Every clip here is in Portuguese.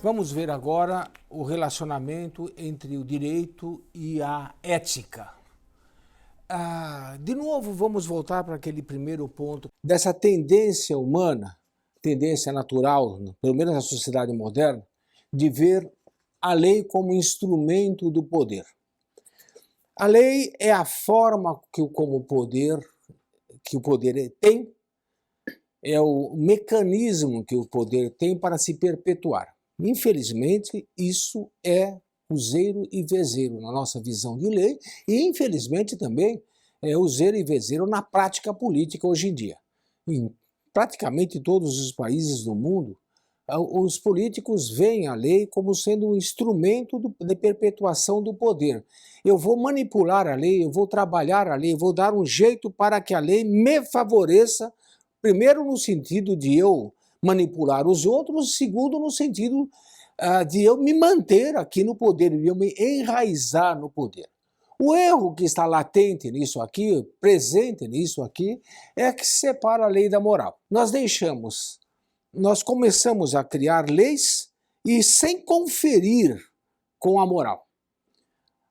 Vamos ver agora o relacionamento entre o direito e a ética. De novo, vamos voltar para aquele primeiro ponto dessa tendência humana, tendência natural, pelo menos na sociedade moderna, de ver a lei como instrumento do poder. A lei é a forma que o poder tem, é o mecanismo que o poder tem para se perpetuar. Infelizmente, isso é useiro e vezeiro na nossa visão de lei e, infelizmente, também é useiro e vezeiro na prática política hoje em dia. Em praticamente todos os países do mundo, os políticos veem a lei como sendo um instrumento de perpetuação do poder. Eu vou manipular a lei, eu vou trabalhar a lei, eu vou dar um jeito para que a lei me favoreça, primeiro no sentido de eu manipular os outros, segundo no sentido de eu me manter aqui no poder, de eu me enraizar no poder. O erro que está latente nisso aqui, presente nisso aqui, é que separa a lei da moral. Nós começamos a criar leis e sem conferir com a moral.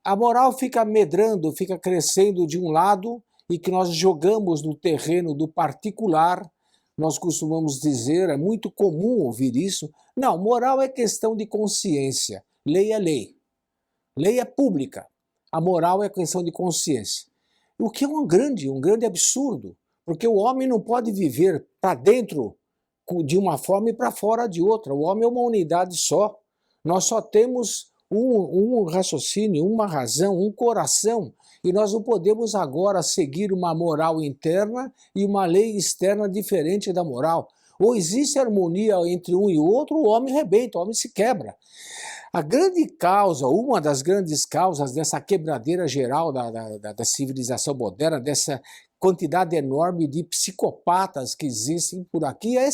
A moral fica medrando, fica crescendo de um lado e que nós jogamos no terreno do particular. Nós costumamos dizer, é muito comum ouvir isso, não, moral é questão de consciência, lei é lei. Lei é pública, a moral é questão de consciência. O que é um grande absurdo, porque o homem não pode viver para dentro de uma forma e para fora de outra. O homem é uma unidade só. Nós só temos um raciocínio, uma razão, um coração, e nós não podemos agora seguir uma moral interna e uma lei externa diferente da moral. Ou existe harmonia entre um e o outro, o homem rebenta, o homem se quebra. A grande causa, uma das grandes causas dessa quebradeira geral da civilização moderna, dessa quantidade enorme de psicopatas que existem por aqui, é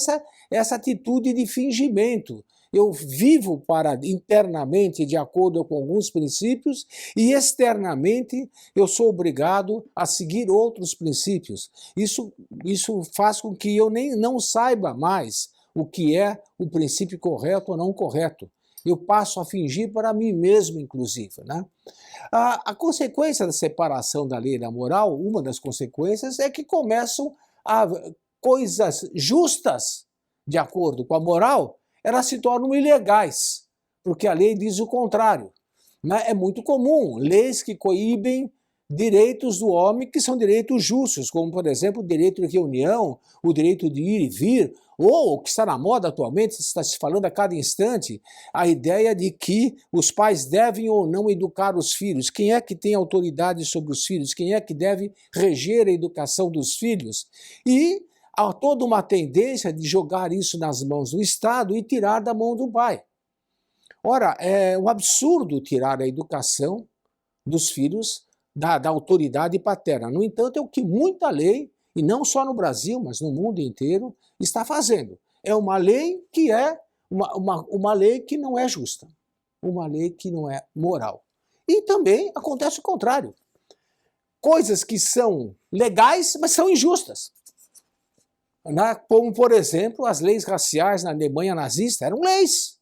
essa atitude de fingimento. Eu vivo internamente de acordo com alguns princípios e externamente eu sou obrigado a seguir outros princípios. Isso faz com que eu não saiba mais o que é o princípio correto ou não correto. Eu passo a fingir para mim mesmo, inclusive, né? A consequência da separação da lei e da moral, uma das consequências é que começam coisas justas, de acordo com a moral, elas se tornam ilegais, porque a lei diz o contrário. Né? É muito comum leis que coíbem direitos do homem que são direitos justos, como, por exemplo, o direito de reunião, o direito de ir e vir, ou o que está na moda atualmente, está se falando a cada instante, a ideia de que os pais devem ou não educar os filhos. Quem é que tem autoridade sobre os filhos? Quem é que deve reger a educação dos filhos? E há toda uma tendência de jogar isso nas mãos do Estado e tirar da mão do pai. Ora, é um absurdo tirar a educação dos filhos da autoridade paterna. No entanto, é o que muita lei, e não só no Brasil, mas no mundo inteiro, está fazendo. É uma lei que é uma lei que não é justa, uma lei que não é moral. E também acontece o contrário. Coisas que são legais, mas são injustas. Como, por exemplo, as leis raciais na Alemanha nazista eram leis.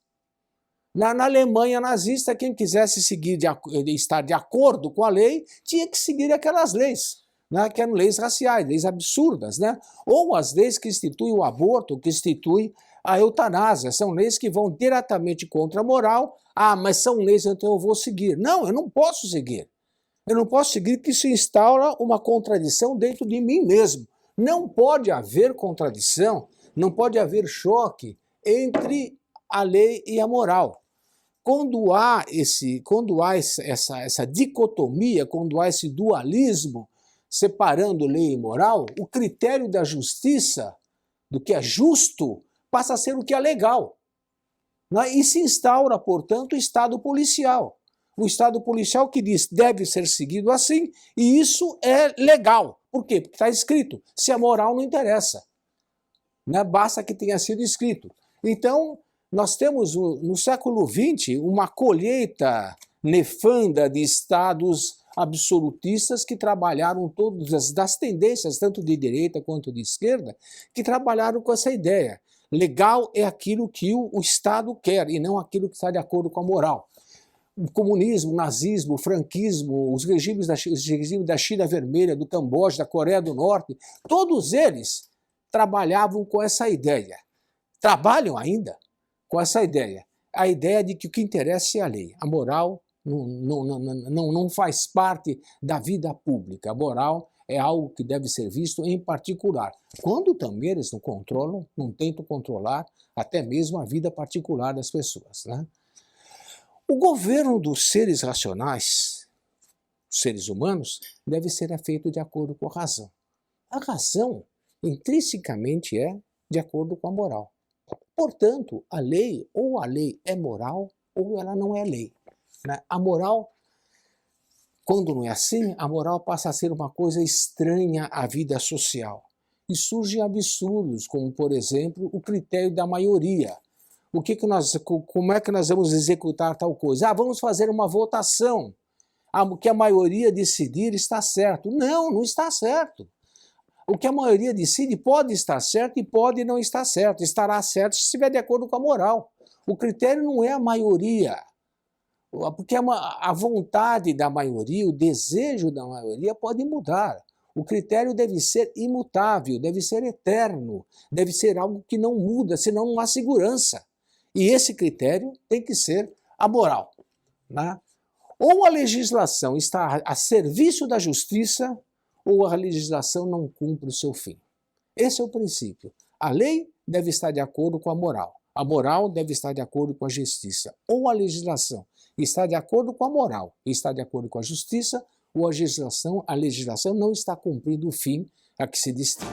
Na Alemanha nazista, quem quisesse estar de acordo com a lei, tinha que seguir aquelas leis, né, que eram leis raciais, leis absurdas, né? Ou as leis que instituem o aborto, que instituem a eutanásia, são leis que vão diretamente contra a moral. Ah, mas são leis, então eu vou seguir. Não, eu não posso seguir. Eu não posso seguir porque isso instaura uma contradição dentro de mim mesmo. Não pode haver contradição, não pode haver choque entre a lei e a moral. Quando há essa dicotomia, quando há esse dualismo separando lei e moral, o critério da justiça, do que é justo, passa a ser o que é legal. E se instaura, portanto, o Estado policial. O Estado policial que diz deve ser seguido assim, e isso é legal. Por quê? Porque está escrito. Se a moral não interessa, né? Basta que tenha sido escrito. Então, nós temos no século XX uma colheita nefanda de estados absolutistas que trabalharam todas das tendências, tanto de direita quanto de esquerda, que trabalharam com essa ideia. Legal é aquilo que o Estado quer e não aquilo que está de acordo com a moral. O comunismo, o nazismo, o franquismo, os regimes da China Vermelha, do Camboja, da Coreia do Norte, todos eles trabalhavam com essa ideia. Trabalham ainda com essa ideia. A ideia de que o que interessa é a lei. A moral não faz parte da vida pública. A moral é algo que deve ser visto em particular. Quando também eles não controlam, não tentam controlar até mesmo a vida particular das pessoas, né? O governo dos seres racionais, os seres humanos, deve ser feito de acordo com a razão. A razão, intrinsecamente, é de acordo com a moral. Portanto, a lei é moral ou ela não é lei. Né? A moral, quando não é assim, a moral passa a ser uma coisa estranha à vida social. E surgem absurdos, como, por exemplo, o critério da maioria. Como é que nós vamos executar tal coisa? Vamos fazer uma votação. O que a maioria decidir está certo. Não, não está certo. O que a maioria decide pode estar certo e pode não estar certo. Estará certo se estiver de acordo com a moral. O critério não é a maioria. Porque a vontade da maioria, o desejo da maioria pode mudar. O critério deve ser imutável, deve ser eterno, deve ser algo que não muda, senão não há segurança. E esse critério tem que ser a moral. Né? Ou a legislação está a serviço da justiça, ou a legislação não cumpre o seu fim. Esse é o princípio. A lei deve estar de acordo com a moral. A moral deve estar de acordo com a justiça. Ou a legislação está de acordo com a moral e está de acordo com a justiça, ou a legislação não está cumprindo o fim a que se destina.